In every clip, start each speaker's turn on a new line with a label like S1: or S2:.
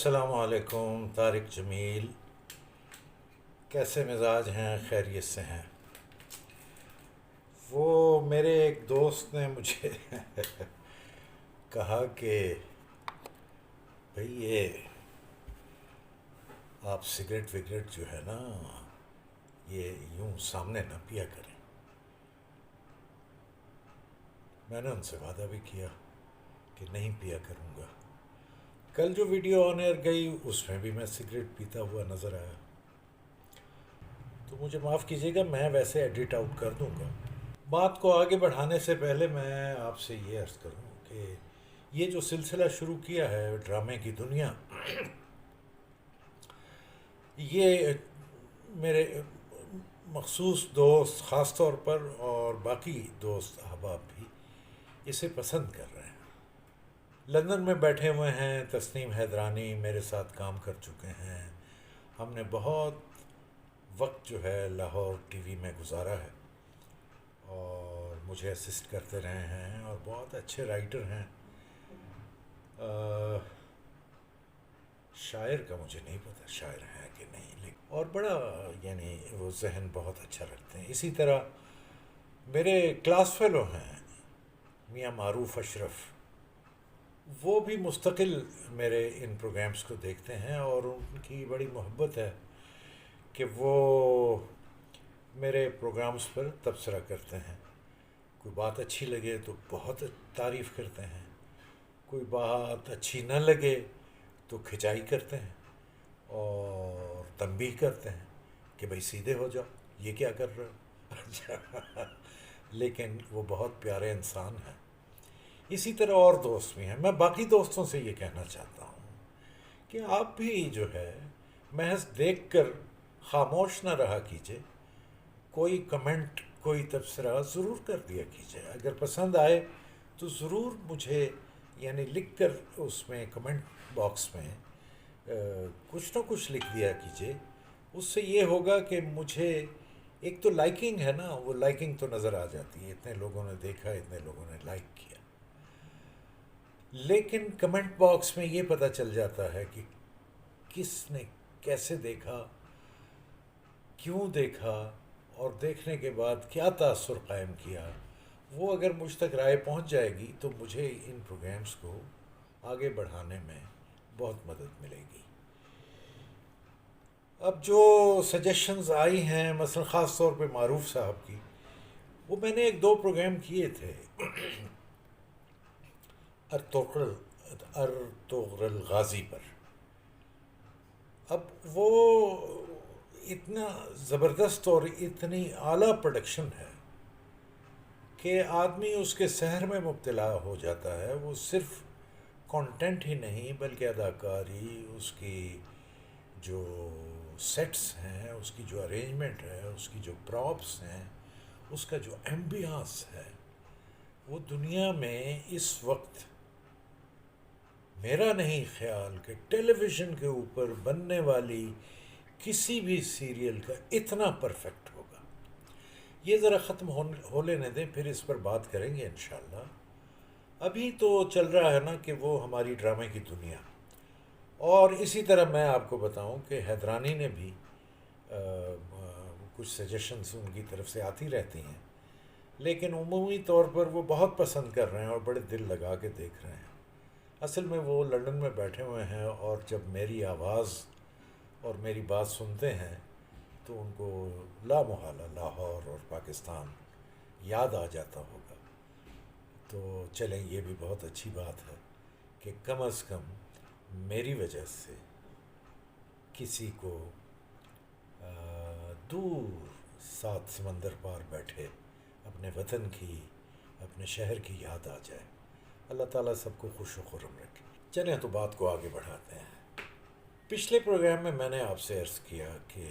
S1: السلام علیکم طارق جمیل، کیسے مزاج ہیں؟ خیریت سے ہیں؟ وہ میرے ایک دوست نے مجھے کہا کہ بھئی یہ آپ سگریٹ وگریٹ جو ہے نا، یہ یوں سامنے نہ پیا کریں۔ میں نے ان سے وعدہ بھی کیا کہ نہیں پیا کروں گا۔ کل جو ویڈیو آن ایئر گئی اس میں بھی میں سگریٹ پیتا ہوا نظر آیا، تو مجھے معاف کیجیے گا، میں ویسے ایڈٹ آؤٹ کر دوں گا۔ بات کو آگے بڑھانے سے پہلے میں آپ سے یہ عرض کروں کہ یہ جو سلسلہ شروع کیا ہے ڈرامے کی دنیا، یہ میرے مخصوص دوست خاص طور پر اور باقی دوست احباب بھی اسے پسند کر رہے ہیں۔ لندن میں بیٹھے ہوئے ہیں، تسنیم حیدرانی میرے ساتھ کام کر چکے ہیں، ہم نے بہت وقت جو ہے لاہور ٹی وی میں گزارا ہے اور مجھے اسسٹ کرتے رہے ہیں اور بہت اچھے رائٹر ہیں۔ شاعر کا مجھے نہیں پتہ شاعر ہیں کہ نہیں، لیکن اور بڑا یعنی وہ ذہن بہت اچھا رکھتے ہیں۔ اسی طرح میرے کلاس فیلو ہیں میاں معروف اشرف، وہ بھی مستقل میرے ان پروگرامز کو دیکھتے ہیں اور ان کی بڑی محبت ہے کہ وہ میرے پروگرامز پر تبصرہ کرتے ہیں۔ کوئی بات اچھی لگے تو بہت تعریف کرتے ہیں، کوئی بات اچھی نہ لگے تو کھچائی کرتے ہیں اور تنبیہ کرتے ہیں کہ بھئی سیدھے ہو جاؤ، یہ کیا کر رہے ہو؟ لیکن وہ بہت پیارے انسان ہیں۔ اسی طرح اور دوست بھی ہیں۔ میں باقی دوستوں سے یہ کہنا چاہتا ہوں کہ آپ بھی جو ہے محض دیکھ کر خاموش نہ رہا کیجئے، کوئی کمنٹ کوئی تبصرہ ضرور کر دیا کیجئے، اگر پسند آئے تو ضرور مجھے یعنی لکھ کر اس میں کمنٹ باکس میں کچھ نہ کچھ لکھ دیا کیجئے۔ اس سے یہ ہوگا کہ مجھے ایک تو لائکنگ ہے نا، وہ لائکنگ تو نظر آ جاتی ہے، اتنے لوگوں نے دیکھا، اتنے لوگوں نے لائک کیا، لیکن کمنٹ باکس میں یہ پتہ چل جاتا ہے کہ کس نے کیسے دیکھا، کیوں دیکھا اور دیکھنے کے بعد کیا تاثر قائم کیا۔ وہ اگر مجھ تک رائے پہنچ جائے گی تو مجھے ان پروگرامز کو آگے بڑھانے میں بہت مدد ملے گی۔ اب جو سجیشنز آئی ہیں مثلا خاص طور پہ معروف صاحب کی، وہ میں نے ایک دو پروگرام کیے تھے ارطغرل غازی پر۔ اب وہ اتنا زبردست اور اتنی اعلیٰ پروڈکشن ہے کہ آدمی اس کے سحر میں مبتلا ہو جاتا ہے۔ وہ صرف کانٹینٹ ہی نہیں بلکہ اداکاری، اس کی جو سیٹس ہیں، اس کی جو ارینجمنٹ ہے، اس کی جو پراپس ہیں، اس کا جو ایمبیانس ہے، وہ دنیا میں اس وقت میرا نہیں خیال کہ ٹیلی ویژن کے اوپر بننے والی کسی بھی سیریل کا اتنا پرفیکٹ ہوگا۔ یہ ذرا ختم ہو لینے دیں، پھر اس پر بات کریں گے انشاءاللہ۔ ابھی تو چل رہا ہے نا کہ وہ ہماری ڈرامے کی دنیا، اور اسی طرح میں آپ کو بتاؤں کہ حیدرانی نے بھی کچھ سجیشنز ان کی طرف سے آتی رہتی ہیں، لیکن عمومی طور پر وہ بہت پسند کر رہے ہیں اور بڑے دل لگا کے دیکھ رہے ہیں۔ اصل میں وہ لندن میں بیٹھے ہوئے ہیں اور جب میری آواز اور میری بات سنتے ہیں تو ان کو لا محالہ لاہور اور پاکستان یاد آ جاتا ہوگا۔ تو چلیں، یہ بھی بہت اچھی بات ہے کہ کم از کم میری وجہ سے کسی کو دور سات سمندر پار بیٹھے اپنے وطن کی، اپنے شہر کی یاد آ جائے۔ اللہ تعالیٰ سب کو خوش و خرم رکھے۔ چلیں تو بات کو آگے بڑھاتے ہیں۔ پچھلے پروگرام میں نے آپ سے عرض کیا کہ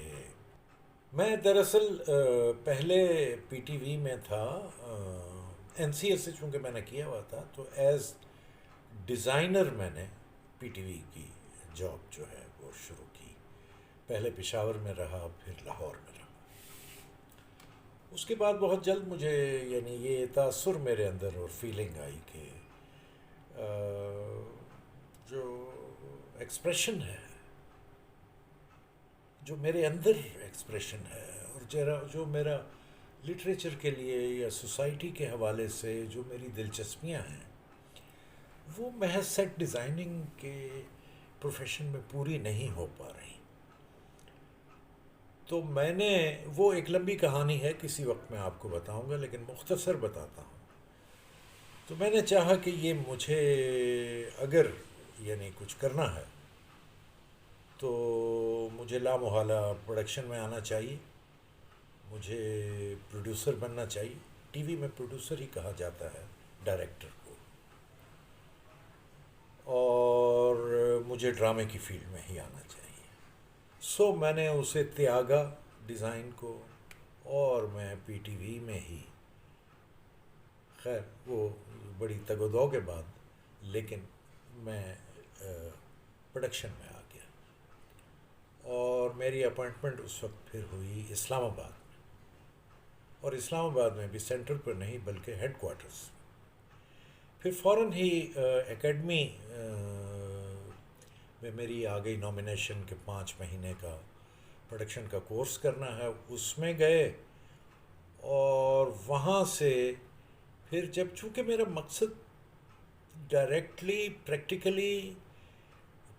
S1: میں دراصل پہلے پی ٹی وی میں تھا، این سی ایس سے چونکہ میں نے کیا ہوا تھا، تو ایز ڈیزائنر میں نے پی ٹی وی کی جاب جو ہے وہ شروع کی۔ پہلے پشاور میں رہا، پھر لاہور میں رہا۔ اس کے بعد بہت جلد مجھے یعنی یہ تاثر میرے اندر اور فیلنگ آئی کہ جو ایکسپریشن ہے، جو میرے اندر ایکسپریشن ہے، اور جو میرا لٹریچر کے لیے یا سوسائٹی کے حوالے سے جو میری دلچسپیاں ہیں، وہ محض سیٹ ڈیزائننگ کے پروفیشن میں پوری نہیں ہو پا رہی. تو میں نے، وہ ایک لمبی کہانی ہے، کسی وقت میں آپ کو بتاؤں گا، لیکن مختصر بتاتا ہوں. تو میں نے چاہا کہ یہ مجھے اگر یعنی کچھ کرنا ہے تو مجھے لامحالہ پروڈکشن میں آنا چاہیے، مجھے پروڈیوسر بننا چاہیے. ٹی وی میں پروڈیوسر ہی کہا جاتا ہے ڈائریکٹر کو، اور مجھے ڈرامے کی فیلڈ میں ہی آنا چاہیے. سو میں نے اسے تیاگا ڈیزائن کو، اور میں پی ٹی وی میں ہی، خیر وہ بڑی تگ و دو کے بعد، لیکن میں پروڈکشن میں آ گیا. اور میری اپائنٹمنٹ اس وقت پھر ہوئی اسلام آباد میں، اور اسلام آباد میں بھی سینٹر پر نہیں بلکہ ہیڈ کوارٹرز. پھر فوراً ہی اکیڈمی میں میری آ گئی نامینیشن کہ 5 مہینے کا پروڈکشن کا کورس کرنا ہے. اس میں گئے، اور وہاں سے پھر جب، چونکہ میرا مقصد ڈائریکٹلی پریکٹیکلی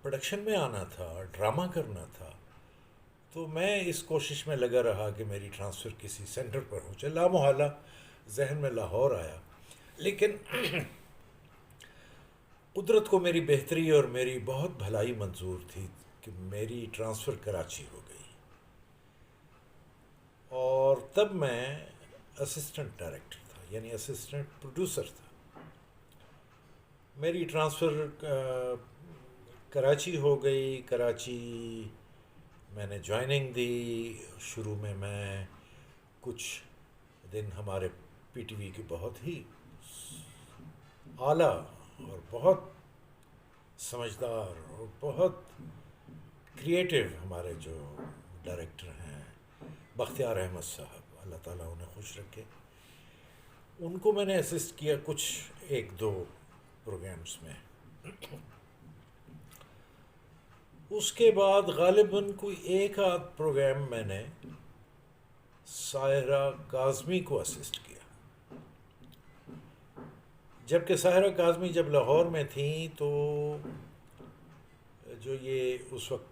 S1: پروڈکشن میں آنا تھا، ڈرامہ کرنا تھا، تو میں اس کوشش میں لگا رہا کہ میری ٹرانسفر کسی سینٹر پر ہو جائے. لامحالہ ذہن میں لاہور آیا، لیکن قدرت کو میری بہتری اور میری بہت بھلائی منظور تھی کہ میری ٹرانسفر کراچی ہو گئی. اور تب میں اسسٹنٹ ڈائریکٹر تھا، یعنی اسسٹنٹ پروڈیوسر تھا. میری ٹرانسفر کراچی ہو گئی. کراچی میں نے جوائننگ دی. شروع میں کچھ دن ہمارے پی ٹی وی کی بہت ہی اعلیٰ اور بہت سمجھدار اور بہت کریٹو ہمارے جو ڈائریکٹر ہیں، بختیار احمد صاحب، اللہ تعالیٰ انہیں خوش رکھے، ان کو میں نے اسسٹ کیا کچھ 1-2 پروگرامز میں. اس کے بعد غالباً کوئی 1-8 پروگرام میں نے ساحرہ کاظمی کو اسسٹ کیا. جبکہ ساحرہ کاظمی جب لاہور میں تھیں تو جو یہ اس وقت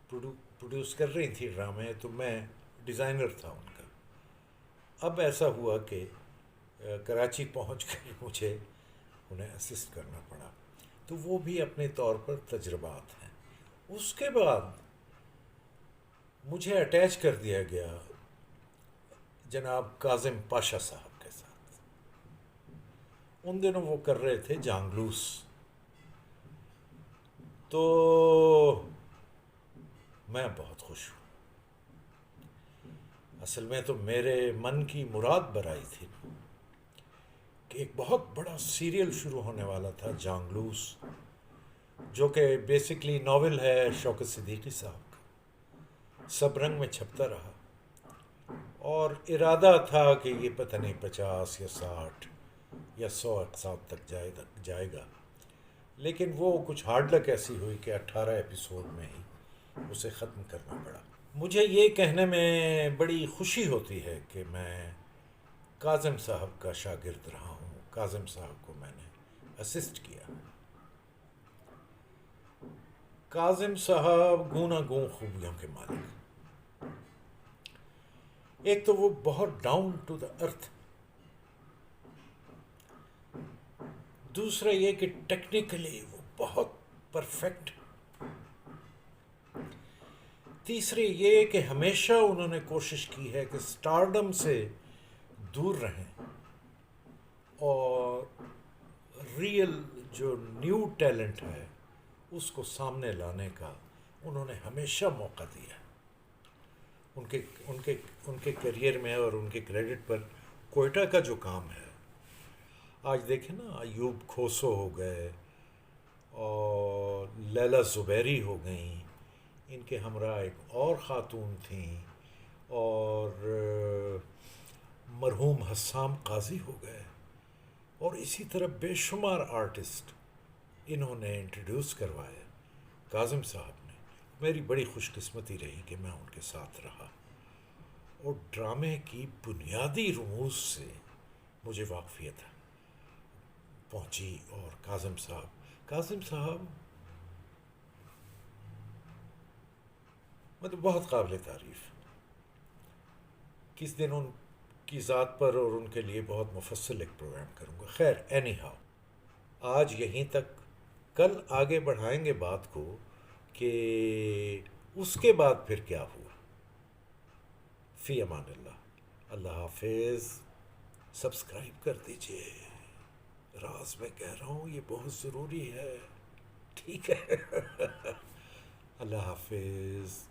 S1: پروڈیوس کر رہی تھی ڈرامے، تو میں ڈیزائنر تھا ان کا. اب ایسا ہوا کہ کراچی پہنچ کر مجھے انہیں اسسٹ کرنا پڑا. تو وہ بھی اپنے طور پر تجربات ہیں. اس کے بعد مجھے اٹیچ کر دیا گیا جناب کاظم پاشا صاحب کے ساتھ. ان دنوں وہ کر رہے تھے جانگلوس. تو میں بہت خوش ہوں. اصل میں تو میرے من کی مراد برائی تھی کہ ایک بہت بڑا سیریل شروع ہونے والا تھا جانگلوس، جو کہ بیسکلی ناول ہے شوکت صدیقی صاحب کا. سب رنگ میں چھپتا رہا، اور ارادہ تھا کہ یہ پتہ نہیں 50 یا 60 یا 100 اقساط تک جائے گا. لیکن وہ کچھ ہارڈ لک ایسی ہوئی کہ 18 ایپیسوڈ میں ہی اسے ختم کرنا پڑا. مجھے یہ کہنے میں بڑی خوشی ہوتی ہے کہ میں کاظم صاحب کا شاگرد رہا ہوں. کاظم صاحب کو میں نے اسسٹ کیا. کاظم صاحب گونا گوں خوبیوں کے مالک. ایک تو وہ بہت ڈاؤن ٹو دا ارتھ، دوسرا یہ کہ ٹیکنیکلی وہ بہت پرفیکٹ، تیسری یہ کہ ہمیشہ انہوں نے کوشش کی ہے کہ سٹارڈم سے دور رہیں، اور ریئل جو نیو ٹیلنٹ ہے اس کو سامنے لانے کا انہوں نے ہمیشہ موقع دیا. ان کے کیریئر میں اور ان کے کریڈٹ پر کوئٹہ کا جو کام ہے، آج دیکھیں نا، ایوب کھوسو ہو گئے اور لیلا زبیری ہو گئیں، ان کے ہمراہ ایک اور خاتون تھیں، اور مرحوم حسام قاضی ہو گئے، اور اسی طرح بے شمار آرٹسٹ انہوں نے انٹروڈیوس کروائے. کاظم صاحب نے، میری بڑی خوش قسمتی رہی کہ میں ان کے ساتھ رہا، اور ڈرامے کی بنیادی رموز سے مجھے واقفیت پہنچی۔ اور کاظم صاحب مطلب بہت قابل تعریف، کس دن ان کی ذات پر اور ان کے لیے بہت مفصل ایک پروگرام کروں گا۔ خیر، اینی ہاؤ، آج یہیں تک، کل آگے بڑھائیں گے بات کو کہ اس کے بعد پھر کیا ہوا۔ فی امان اللہ، اللہ حافظ۔ سبسکرائب کر دیجئے، راز میں کہہ رہا ہوں، یہ بہت ضروری ہے، ٹھیک ہے؟ اللہ حافظ۔